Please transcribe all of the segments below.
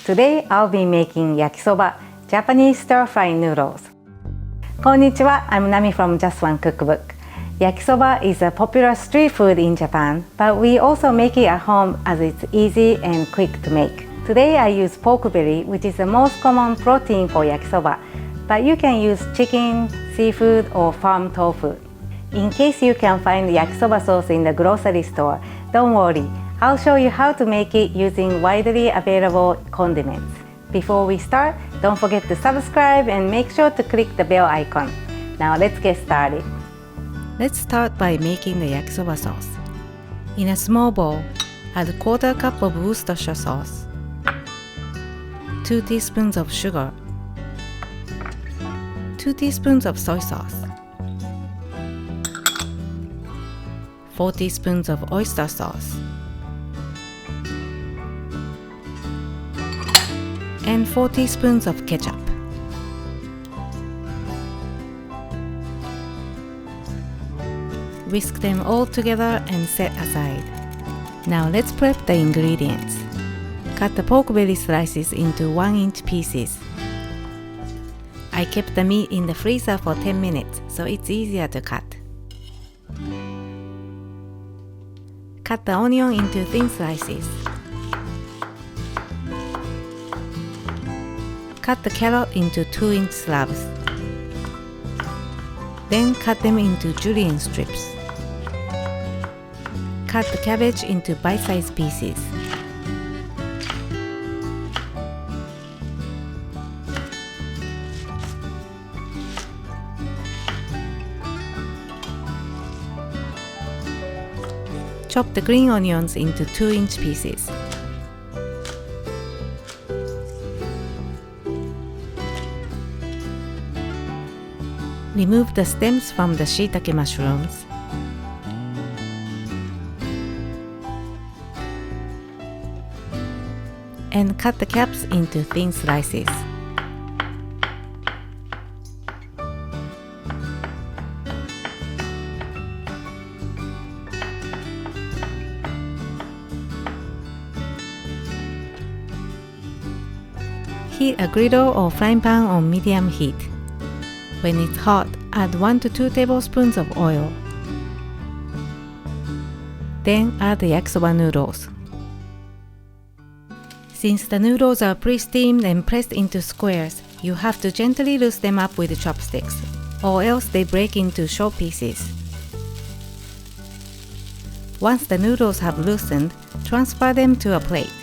Today I'll be making yakisoba, Japanese stir-fry noodles. こんにちは, I'm Nami from Just One Cookbook. Yakisoba is a popular street food in Japan, but we also make it at home as it's easy and quick to make. Today I use pork belly, which is the most common protein for yakisoba, but you can use chicken, seafood, or farm tofu. In case you can find yakisoba sauce in the grocery store, don't worry, I'll show you how to make it using widely available condiments. Before we start, don't forget to subscribe and make sure to click the bell icon. Now let's get started. Let's start by making the yakisoba sauce. In a small bowl, add a quarter cup of Worcestershire sauce, 2 teaspoons of sugar, 2 teaspoons of soy sauce, 4 teaspoons of oyster sauce, and 4 teaspoons of ketchup. Whisk them all together and set aside. Now let's prep the ingredients. Cut the pork belly slices into 1-inch pieces. I kept the meat in the freezer for 10 minutes, so it's easier to cut. Cut the onion into thin slices. Cut the carrot into 2-inch slabs. Then cut them into julienne strips. Cut the cabbage into bite-sized pieces. Chop the green onions into 2-inch pieces. Remove the stems from the shiitake mushrooms. And cut the caps into thin slices. Heat a griddle or frying pan on medium heat. When it's hot, add 1 to 2 tablespoons of oil. Then add the yakisoba noodles. Since the noodles are pre-steamed and pressed into squares, you have to gently loose them up with chopsticks, or else they break into short pieces. Once the noodles have loosened, transfer them to a plate.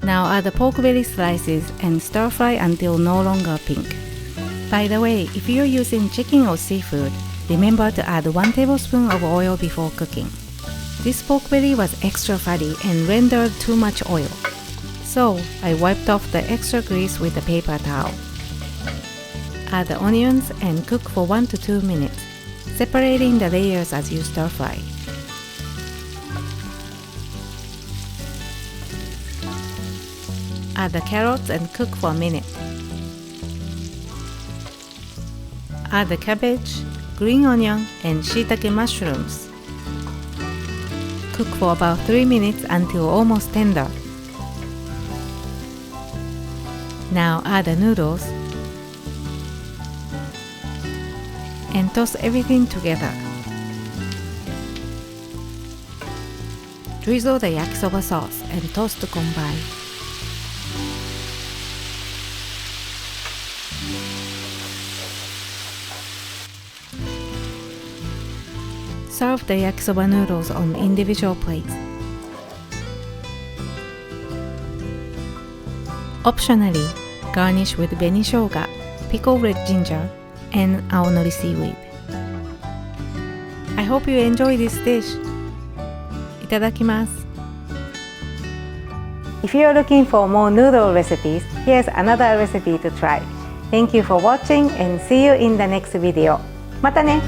Now add the pork belly slices and stir fry until no longer pink. By the way, if you're using chicken or seafood, remember to add 1 tablespoon of oil before cooking. This pork belly was extra fatty and rendered too much oil, so I wiped off the extra grease with a paper towel. Add the onions and cook for 1 to 2 minutes, separating the layers as you stir fry. Add the carrots and cook for a minute. Add the cabbage, green onion, and shiitake mushrooms. Cook for about 3 minutes until almost tender. Now add the noodles and toss everything together. Drizzle the yakisoba sauce and toss to combine. Serve the yakisoba noodles on individual plates. Optionally, garnish with benishoga, pickled red ginger, and aonori seaweed. I hope you enjoy this dish. Itadakimasu. If you're looking for more noodle recipes, here's another recipe to try. Thank you for watching and see you in the next video. またね!